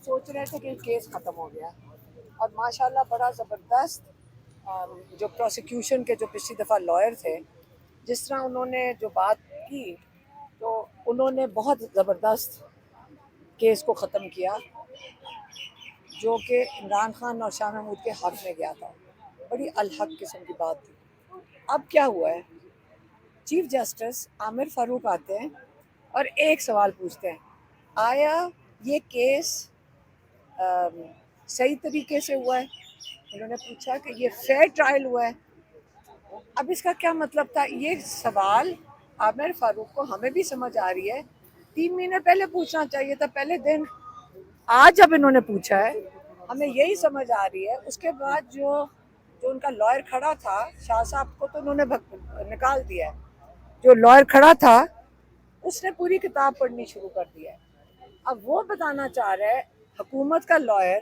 सोच रहे थे कि केस ख़त्म हो गया और माशाल्लाह बड़ा ज़बरदस्त जो प्रोसिक्यूशन के जो पिछली दफ़ा लॉयर थे, जिस तरह उन्होंने जो बात की, तो उन्होंने बहुत ज़बरदस्त केस को ख़त्म किया जो कि इमरान खान और शाह महमूद के हक़ में गया था। बड़ी अलहक किस्म की बात थी। अब क्या हुआ है, चीफ जस्टिस आमिर फ़ारूक आते हैं और एक सवाल पूछते हैं, आया ये केस सही तरीके से हुआ है? उन्होंने पूछा कि ये फेयर ट्रायल हुआ है। अब इसका क्या मतलब था? ये सवाल आमिर फारूक को हमें भी समझ आ रही है, 3 महीने पहले पूछना चाहिए था, पहले दिन। आज जब इन्होंने पूछा है, हमें यही समझ आ रही है। उसके बाद जो जो उनका लॉयर खड़ा था, शाह साहब को तो उन्होंने निकाल दिया है। जो लॉयर खड़ा था उसने पूरी किताब पढ़नी शुरू कर दिया है। अब वो बताना चाह रहा है हुकूमत का लॉयर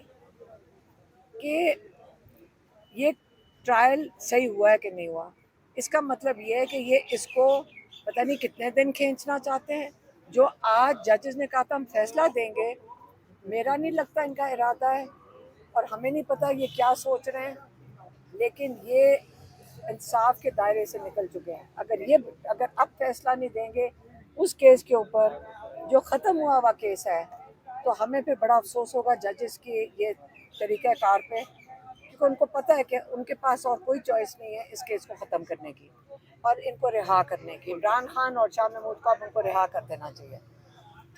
कि ये ट्रायल सही हुआ है कि नहीं हुआ। इसका मतलब ये है कि ये इसको पता नहीं कितने दिन खींचना चाहते हैं। जो आज जजेस ने कहा था हम फैसला देंगे, मेरा नहीं लगता इनका इरादा है और हमें नहीं पता ये क्या सोच रहे हैं, लेकिन ये इंसाफ के दायरे से निकल चुके हैं। अगर अब फैसला नहीं देंगे उस केस के ऊपर जो ख़त्म हुआ हुआ केस है, तो हमें फिर बड़ा अफसोस होगा जजेस की ये तरीक़ाकार पे, क्योंकि उनको पता है कि उनके पास और कोई चॉइस नहीं है इस केस को ख़त्म करने की और इनको रिहा करने की। इमरान खान और शाह महमूद को अब उनको रिहा कर देना चाहिए।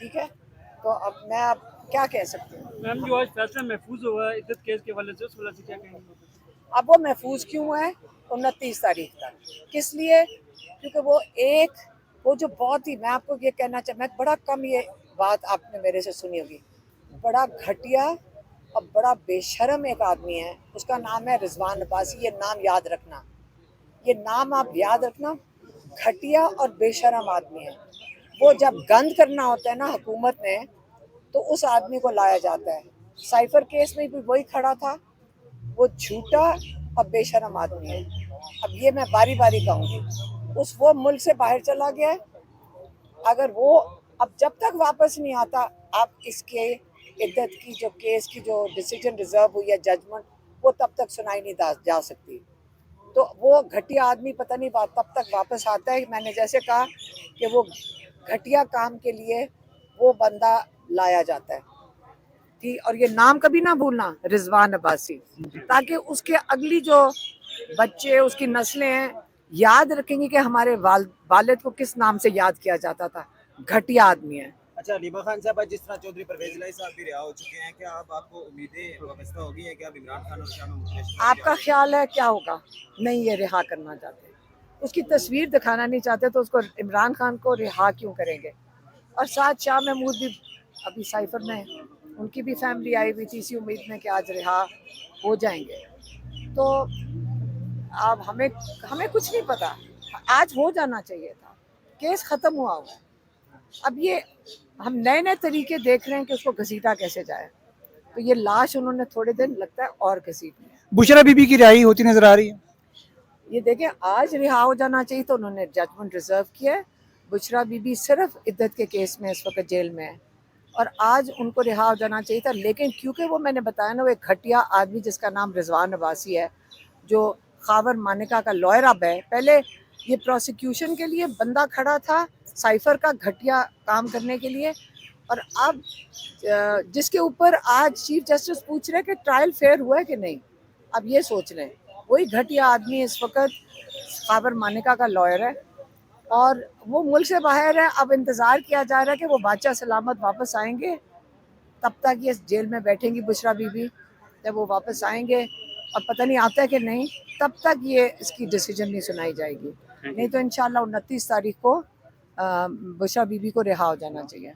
ठीक है, तो अब मैं अब क्या कह सकती हूँ। मैम, जो आज फैसला महफूज हुआ है इद्दत केस के हवाले से, उस हवाले से क्या कहेंगे? अब वो महफूज क्यों है 29 तारीख तक? किस लिए? क्योंकि वो जो बहुत ही, मैं आपको ये कहना मैं बड़ा कम ये बात आपने मेरे से सुनी होगी, बड़ा घटिया और बड़ा बेशर्म एक आदमी है, उसका नाम है रिजवान अब्बासी। ये नाम याद रखना, ये नाम आप याद रखना। घटिया और बेशर्म आदमी है। वो जब गंद करना होता है ना हुकूमत में, तो उस आदमी को लाया जाता है। साइफर केस में भी वही खड़ा था। वो झूठा और बेशर्म आदमी है। अब ये मैं बारी बारी कहूँगी, वो मुल्क से बाहर चला गया है। अगर वो अब जब तक वापस नहीं आता, आप इसके इद्दत की जो केस की जो डिसीजन रिजर्व हुई है, जजमेंट, वो तब तक सुनाई नहीं जा सकती। तो वो घटिया आदमी पता नहीं तब तक वापस आता है। मैंने जैसे कहा कि वो घटिया काम के लिए वो बंदा लाया जाता है। ठीक, और ये नाम कभी ना भूलना, रिजवान अब्बासी, ताकि उसके अगली जो बच्चे, उसकी नस्लें हैं, याद रखेंगे कि हमारे वालिद को किस नाम से याद किया जाता था। घटिया आदमी है। अच्छा, रीमा खान साहब, आज जिस तरह चौधरी परवेज इलाही साहब भी रिहा हो चुके हैं, क्या अब आपको उम्मीदें वाबस्ता होगी है कि अब इमरान खान और शाह महमूद आपका ख्याल है क्या होगा? नहीं, ये रिहा करना चाहते, उसकी तस्वीर दिखाना नहीं चाहते, तो उसको इमरान खान को रिहा क्यों करेंगे? और साथ शाह महमूद भी अभी साइफर में है, उनकी भी फैमिली आई हुई थी इसी उम्मीद में कि आज रिहा हो जाएंगे। तो अब हमें हमें कुछ नहीं पता। आज हो जाना चाहिए था, केस ख़त्म हुआ हुआ है। अब ये हम नए नए तरीके देख रहे हैं कि उसको घसीटा कैसे जाए। तो ये लाश उन्होंने थोड़े दिन लगता है और घसीटनी है। बुशरा बीबी की रिहाई होती नजर आ रही है। ये देखें, आज रिहा हो जाना चाहिए, तो उन्होंने जजमेंट रिजर्व किया है। बुशरा बीबी सिर्फ इद्दत के केस में इस वक्त जेल में है और आज उनको रिहा हो जाना चाहिए था, लेकिन क्योंकि वो मैंने बताया ना, वो एक घटिया आदमी जिसका नाम रिजवान अब्बासी है, जो खावर मानिका का लॉयर अब है, पहले ये प्रोसिक्यूशन के लिए बंदा खड़ा था, साइफर का घटिया काम करने के लिए, और अब जिसके ऊपर आज चीफ जस्टिस पूछ रहे हैं कि ट्रायल फेयर हुआ है कि नहीं। अब ये सोच रहे हैं, वही घटिया आदमी इस वक्त खाबर मानिका का लॉयर है और वो मुल्क से बाहर है। अब इंतज़ार किया जा रहा है कि वो बादशाह सलामत वापस आएंगे, तब तक ये जेल में बैठेंगी बुशरा बीबी। जब वो वापस आएंगे, अब पता नहीं आता है कि नहीं, तब तक ये इसकी डिसीजन नहीं सुनाई जाएगी। नहीं तो इंशाल्लाह 29 तारीख को बुशरा बीबी को रिहा हो जाना चाहिए।